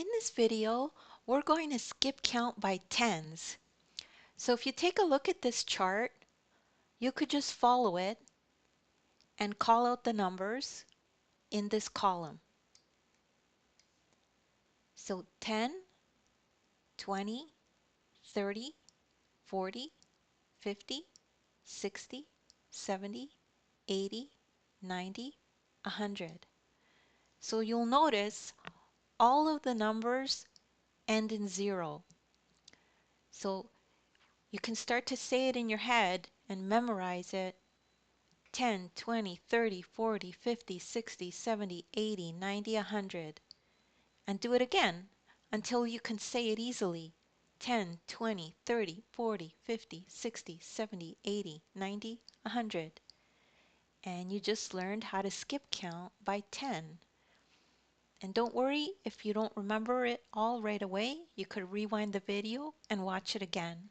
In this video, we're going to skip count by tens. So if you take a look at this chart, you could just follow it and call out the numbers in this column. So 10, 20, 30, 40, 50, 60, 70, 80, 90, 100. So you'll notice all of the numbers end in 0. So you can start to say it in your head and memorize it. 10, 20, 30, 40, 50, 60, 70, 80, 90, 100. And do it again until you can say it easily. 10, 20, 30, 40, 50, 60, 70, 80, 90, 100. And you just learned how to skip count by 10. And don't worry if you don't remember it all right away. You could rewind the video and watch it again.